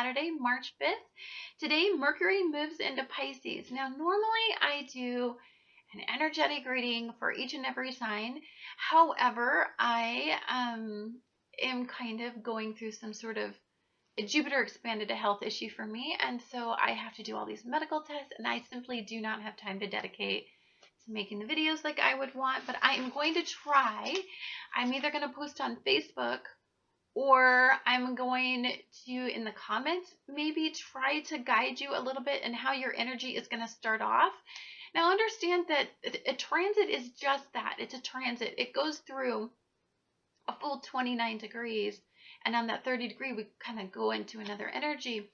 Saturday, March 5th. Today, Mercury moves into Pisces. Now, normally I do an energetic reading for each and every sign. However, I am kind of going through some sort of Jupiter expanded a health issue for me, and so I have to do all these medical tests, and I simply do not have time to dedicate to making the videos like I would want, but I am going to try. I'm either going to post on Facebook or I'm going to, in the comments, maybe try to guide you a little bit in how your energy is going to start off. Now, understand that a transit is just that. It's a transit. It goes through a full 29 degrees, and on that 30 degree, we kind of go into another energy.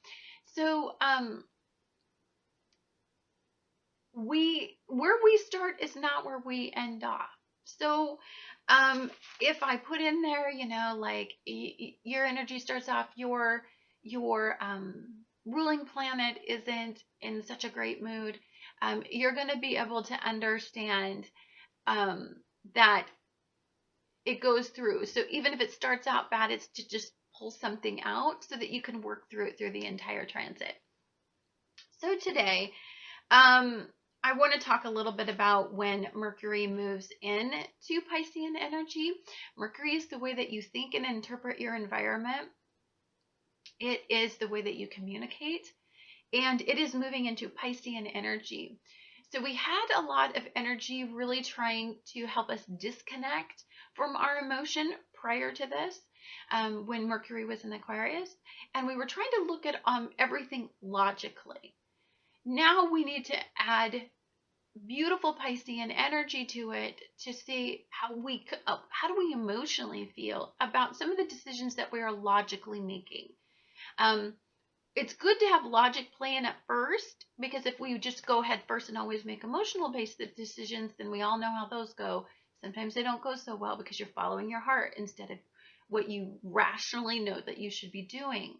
So, where we start is not where we end off. So if I put in there, like your energy starts off, your ruling planet isn't in such a great mood, you're going to be able to understand that it goes through. So even if it starts out bad, it's to just pull something out so that you can work through it through the entire transit. So today, I want to talk a little bit about when Mercury moves in to Piscean energy. Mercury is the way that you think and interpret your environment. It is the way that you communicate, and it is moving into Piscean energy. So we had a lot of energy really trying to help us disconnect from our emotion prior to this, when Mercury was in Aquarius, and we were trying to look at everything logically. Now we need to add beautiful Piscean energy to it to see how do we emotionally feel about some of the decisions that we are logically making. It's good to have logic play in at first, because if we just go head first and always make emotional based decisions, then we all know how those go. Sometimes they don't go so well because you're following your heart instead of what you rationally know that you should be doing.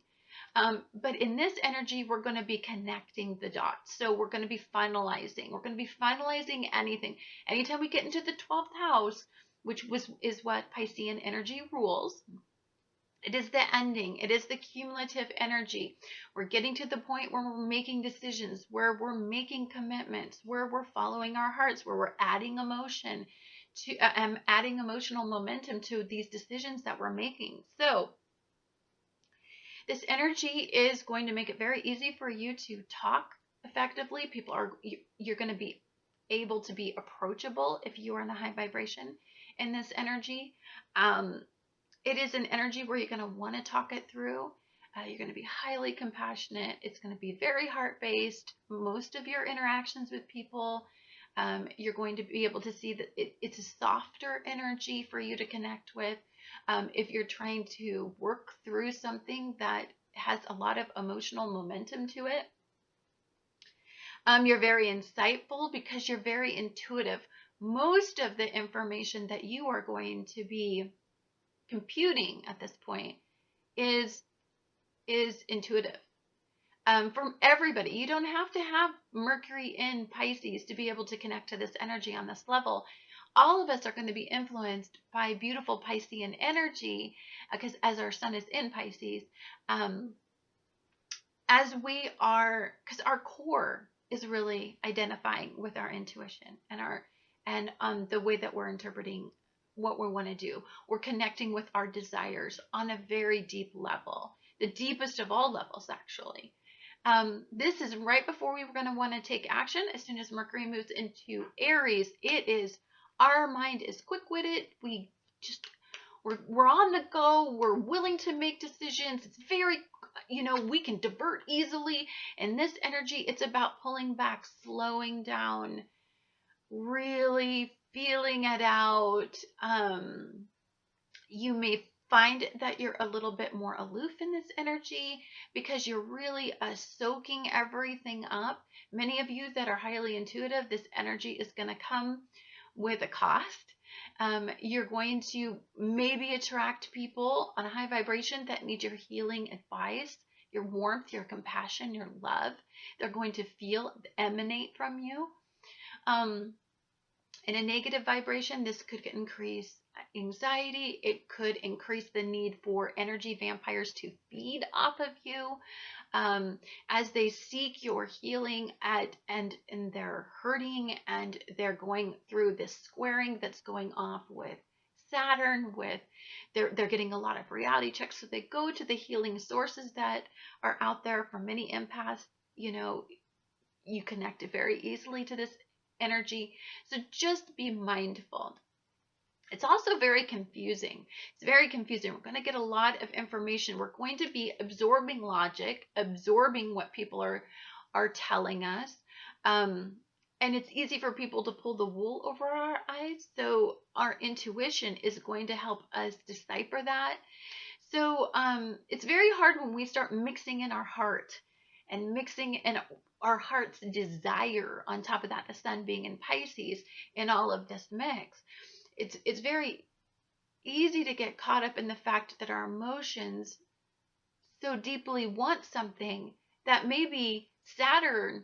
But in this energy, we're going to be connecting the dots. So we're going to be finalizing. We're going to be finalizing anything. Anytime we get into the 12th house, which is what Piscean energy rules, it is the ending. It is the cumulative energy. We're getting to the point where we're making decisions, where we're making commitments, where we're following our hearts, where we're adding emotion to adding emotional momentum to these decisions that we're making. So this energy is going to make it very easy for you to talk effectively. You're going to be able to be approachable if you are in a high vibration in this energy. It is an energy where you're going to want to talk it through. You're going to be highly compassionate. It's going to be very heart-based. Most of your interactions with people, you're going to be able to see that it's a softer energy for you to connect with. If you're trying to work through something that has a lot of emotional momentum to it, you're very insightful because you're very intuitive. Most of the information that you are going to be computing at this point is intuitive. From everybody. You don't have to have Mercury in Pisces to be able to connect to this energy on this level. All of us are going to be influenced by beautiful Piscean energy, because as our sun is in Pisces, because our core is really identifying with our intuition and the way that we're interpreting what we want to do. We're connecting with our desires on a very deep level, the deepest of all levels, actually. This is right before we were going to want to take action. As soon as Mercury moves into Aries, our mind is quick-witted. We're on the go. We're willing to make decisions. It's very, we can divert easily. In this energy, it's about pulling back, slowing down, really feeling it out. You may find that you're a little bit more aloof in this energy because you're really soaking everything up. Many of you that are highly intuitive, this energy is going to come with a cost. You're going to maybe attract people on a high vibration that need your healing advice, your warmth, your compassion, your love. They're going to emanate from you. In a negative vibration, this could increase anxiety. It could increase the need for energy vampires to feed off of you, as they seek your healing and they're hurting and they're going through this squaring that's going off with Saturn. With they're getting a lot of reality checks, so they go to the healing sources that are out there. For many empaths, you connect very easily to this energy, so just be mindful. It's also very confusing. It's very confusing. We're going to get a lot of information. We're going to be absorbing logic, absorbing what people are telling us. And it's easy for people to pull the wool over our eyes. So our intuition is going to help us decipher that. So it's very hard when we start mixing in our heart and mixing in our heart's desire on top of that, the sun being in Pisces, in all of this mix. It's very easy to get caught up in the fact that our emotions so deeply want something that maybe Saturn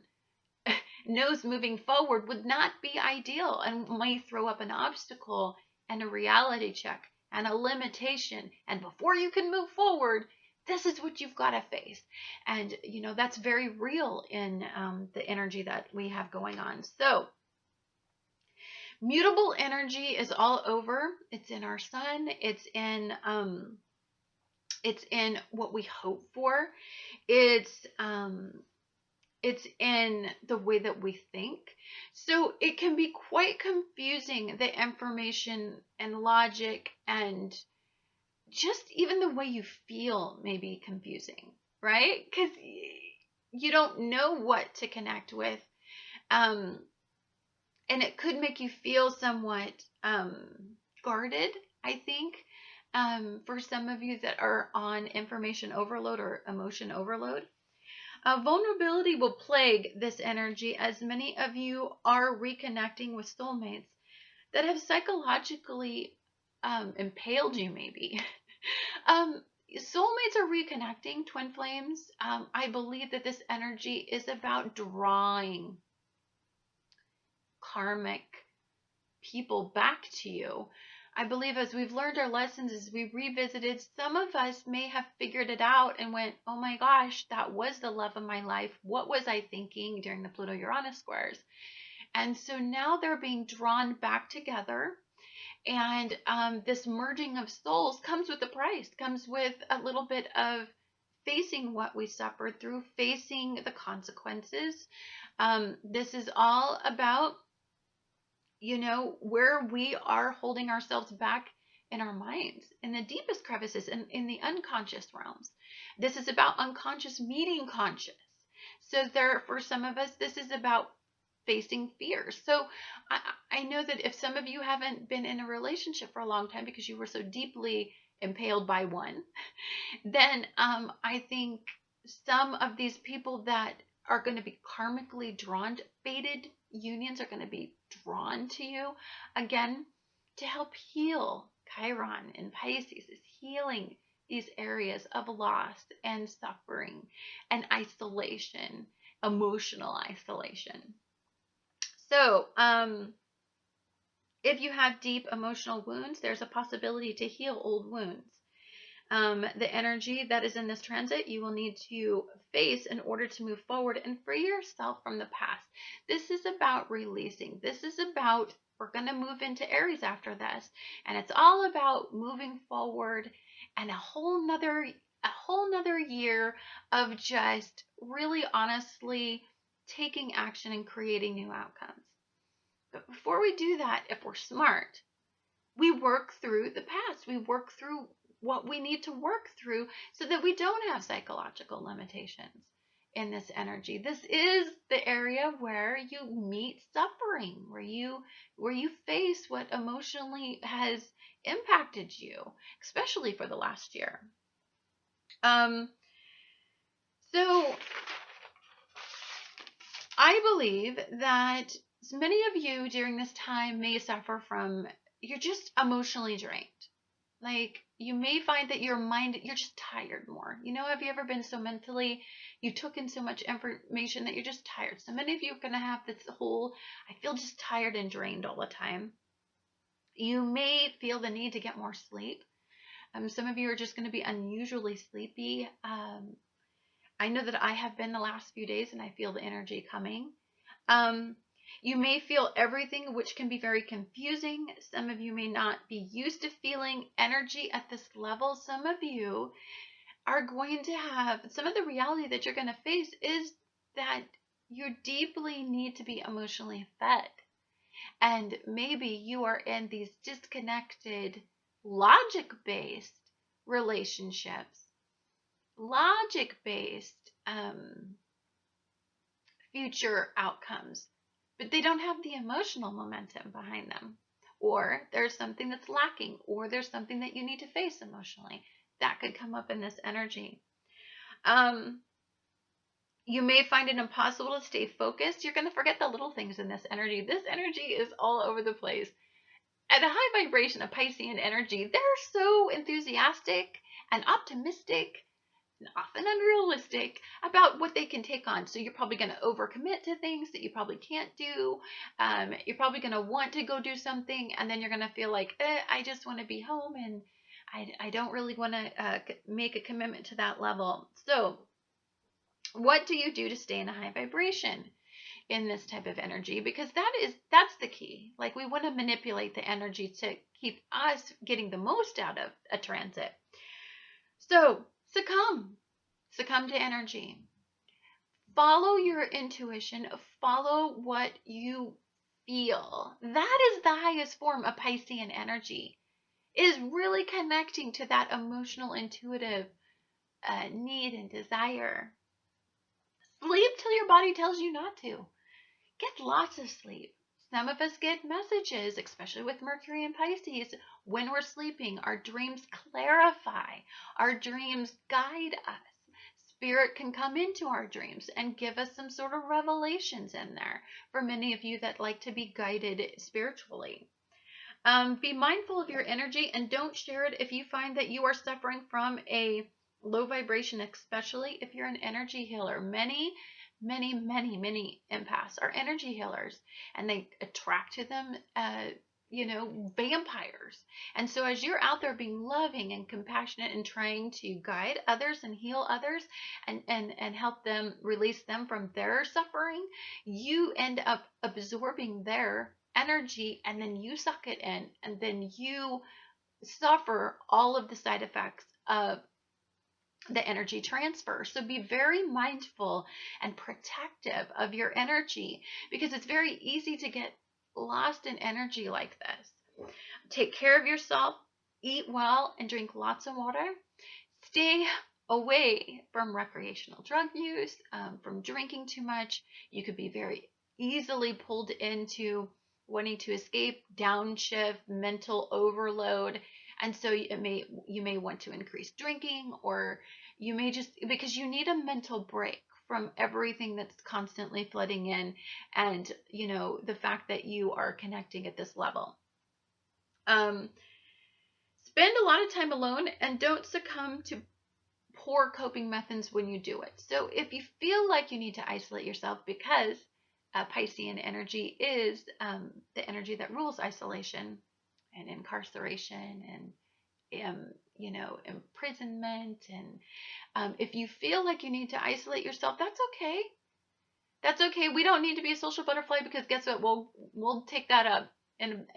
knows moving forward would not be ideal and might throw up an obstacle and a reality check and a limitation. And before you can move forward, this is what you've got to face. And, that's very real in the energy that we have going on. So, mutable energy is all over. It's in our sun. It's in what we hope for. It's in the way that we think. So it can be quite confusing, the information and logic, and just even the way you feel may be confusing, right? Because you don't know what to connect with. And it could make you feel somewhat guarded, I think, for some of you that are on information overload or emotion overload. Vulnerability will plague this energy, as many of you are reconnecting with soulmates that have psychologically impaled you, maybe. Soulmates are reconnecting, twin flames. I believe that this energy is about drawing karmic people back to you. I believe as we've learned our lessons, as we revisited, some of us may have figured it out and went, oh my gosh, that was the love of my life. What was I thinking during the Pluto-Uranus squares? And so now they're being drawn back together. And this merging of souls comes with a price, comes with a little bit of facing what we suffered through, facing the consequences. This is all about where we are holding ourselves back in our minds, in the deepest crevices, in the unconscious realms. This is about unconscious meeting conscious. So for some of us, this is about facing fears. So I know that if some of you haven't been in a relationship for a long time because you were so deeply impaled by one, then I think some of these people that are going to be karmically drawn, fated unions are going to be drawn to you again to help heal. Chiron in Pisces is healing these areas of loss and suffering and isolation, emotional isolation. So if you have deep emotional wounds, there's a possibility to heal old wounds. The energy that is in this transit, you will need to face in order to move forward and free yourself from the past. This is about releasing. This is about, we're going to move into Aries after this, and it's all about moving forward and a whole nother year of just really honestly taking action and creating new outcomes. But before we do that, if we're smart, we work through the past. We work through what we need to work through so that we don't have psychological limitations in this energy. This is the area where you meet suffering, where you face what emotionally has impacted you, especially for the last year. So I believe that many of you during this time may suffer from, you're just emotionally drained. Like, you may find that you're just tired more. Have you ever been so mentally, you took in so much information that you're just tired? So many of you are going to have this whole, I feel just tired and drained all the time. You may feel the need to get more sleep. Some of you are just going to be unusually sleepy. I know that I have been the last few days, and I feel the energy coming. You may feel everything, which can be very confusing. Some of you may not be used to feeling energy at this level. Some of you are going to have, some of the reality that you're going to face is that you deeply need to be emotionally fed. And maybe you are in these disconnected, logic-based relationships, logic-based future outcomes, but they don't have the emotional momentum behind them. Or there's something that's lacking, or there's something that you need to face emotionally. That could come up in this energy. You may find it impossible to stay focused. You're going to forget the little things in this energy. This energy is all over the place. At a high vibration of Piscean energy, they're so enthusiastic and optimistic, and often unrealistic about what they can take on. So you're probably going to overcommit to things that you probably can't do. You're probably going to want to go do something, and then you're going to feel like, I just want to be home, and I don't really want to make a commitment to that level. So what do you do to stay in a high vibration in this type of energy? Because that's the key. Like, we want to manipulate the energy to keep us getting the most out of a transit. So succumb to energy. Follow your intuition. Follow what you feel. That is the highest form of Piscean energy, is really connecting to that emotional, intuitive need and desire. Sleep till your body tells you not to. Get lots of sleep. Some of us get messages, especially with Mercury and Pisces, when we're sleeping. Our dreams clarify. Our dreams guide us. Spirit can come into our dreams and give us some sort of revelations in there for many of you that like to be guided spiritually. Be mindful of your energy and don't share it if you find that you are suffering from a low vibration, especially if you're an energy healer. Many empaths are energy healers, and they attract to them vampires. And so as you're out there being loving and compassionate and trying to guide others and heal others and help them, release them from their suffering, you end up absorbing their energy, and then you suck it in, and then you suffer all of the side effects of the energy transfer. So be very mindful and protective of your energy, because it's very easy to get lost in energy like this. Take care of yourself, eat well, and drink lots of water. Stay away from recreational drug use, from drinking too much. You could be very easily pulled into wanting to escape, downshift, mental overload. And so you may want to increase drinking, or you may just, because you need a mental break from everything that's constantly flooding in, and the fact that you are connecting at this level. Spend a lot of time alone, and don't succumb to poor coping methods when you do it. So if you feel like you need to isolate yourself, because Piscean energy is the energy that rules isolation and incarceration and imprisonment, and if you feel like you need to isolate yourself, that's okay. That's okay. We don't need to be a social butterfly, because guess what? We'll take that up in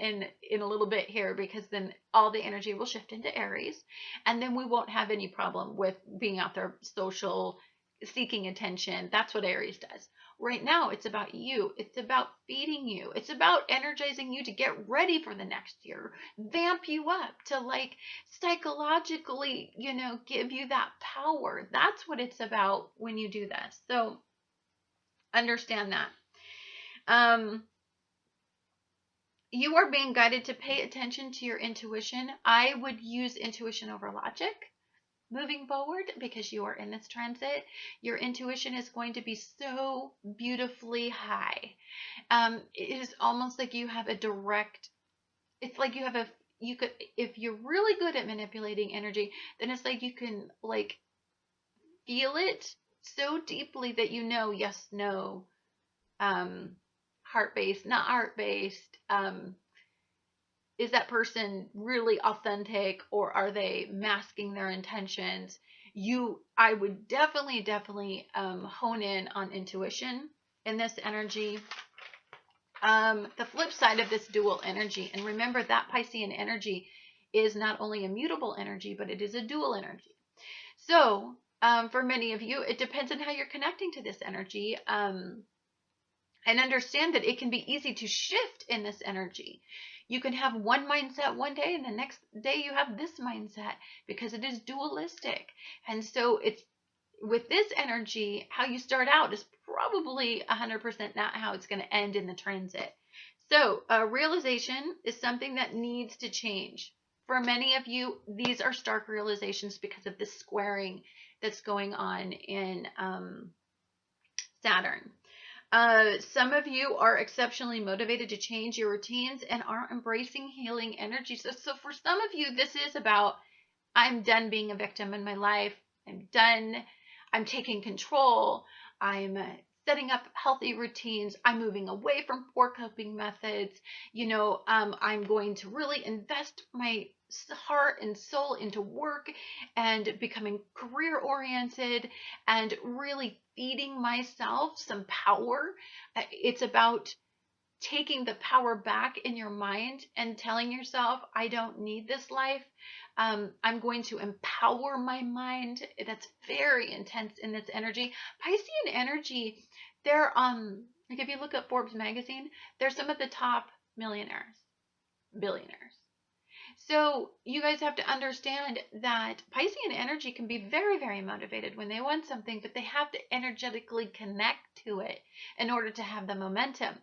a little bit here, because then all the energy will shift into Aries, and then we won't have any problem with being out there social, seeking attention. That's what Aries does. Right now, it's about you. It's about feeding you. It's about energizing you to get ready for the next year, vamp you up to, like, psychologically, give you that power. That's what it's about when you do this. So understand that. You are being guided to pay attention to your intuition. I would use intuition over logic moving forward, because you are in this transit. Your intuition is going to be so beautifully high. It is almost like you have a direct, it's like you could, if you're really good at manipulating energy, then it's like you can, like, feel it so deeply that yes, no, heart-based, not heart-based, is that person really authentic, or are they masking their intentions? I would definitely hone in on intuition in this energy. The flip side of this dual energy, and remember that Piscean energy is not only a mutable energy, but it is a dual energy. So for many of you, it depends on how you're connecting to this energy. And understand that it can be easy to shift in this energy. You can have one mindset one day, and the next day you have this mindset, because it is dualistic. And so it's with this energy, how you start out is probably 100% not how it's going to end in the transit. So realization is something that needs to change. For many of you, these are stark realizations because of the squaring that's going on in Saturn. Some of you are exceptionally motivated to change your routines and are embracing healing energy. So for some of you, this is about, I'm done being a victim in my life. I'm done. I'm taking control. I'm setting up healthy routines. I'm moving away from poor coping methods. I'm going to really invest my heart and soul into work and becoming career oriented and really feeding myself some power. It's about taking the power back in your mind and telling yourself, I don't need this life. I'm going to empower my mind. That's very intense in this energy. Piscean energy, they're like if you look at Forbes magazine, they're some of the top millionaires, billionaires. So you guys have to understand that Piscean energy can be very, very motivated when they want something, but they have to energetically connect to it in order to have the momentum.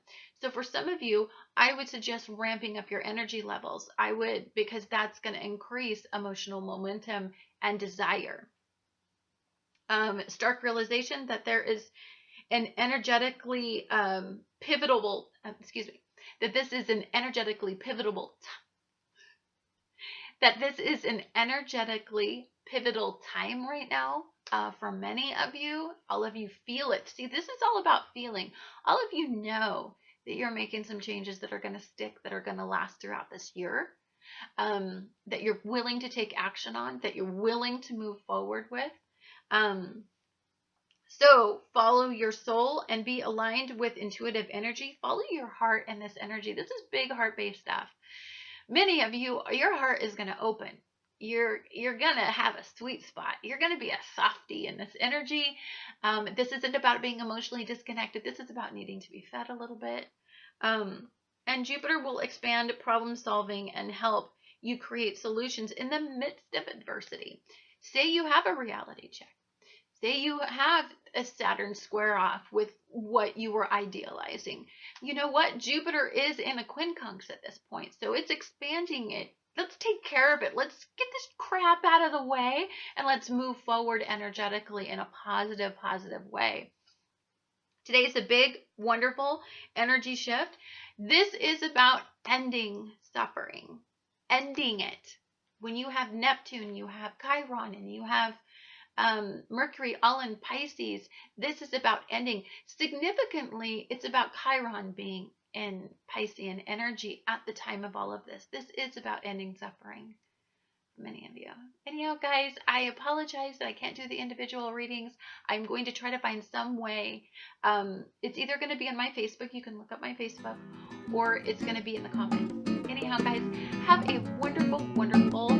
So for some of you, I would suggest ramping up your energy levels. I would, because that's going to increase emotional momentum and desire. Stark realization that there is an energetically pivotal, that this is an energetically pivotal time right now. For many of you, all of you feel it. See, this is all about feeling. All of you know that you're making some changes that are going to stick, that are going to last throughout this year, that you're willing to take action on, that you're willing to move forward with. So follow your soul and be aligned with intuitive energy. Follow your heart in this energy. This is big heart-based stuff. Many of you, your heart is going to open. You're going to have a sweet spot. You're going to be a softie in this energy. This isn't about being emotionally disconnected. This is about needing to be fed a little bit. And Jupiter will expand problem solving and help you create solutions in the midst of adversity. Say you have a reality check. Say you have a Saturn square off with what you were idealizing. You know what? Jupiter is in a quincunx at this point, so it's expanding it. Let's take care of it. Let's get this crap out of the way, and let's move forward energetically in a positive way. Today is a big, wonderful energy shift. This is about ending suffering, ending it. When you have Neptune, you have Chiron, and you have Mercury all in Pisces, this is about ending. Significantly, it's about Chiron being in Piscean energy at the time of all of this. This is about ending suffering for many of you. Anyhow, guys, I apologize that I can't do the individual readings. I'm going to try to find some way. It's either going to be on my Facebook, you can look up my Facebook, or it's going to be in the comments. Anyhow, guys, have a wonderful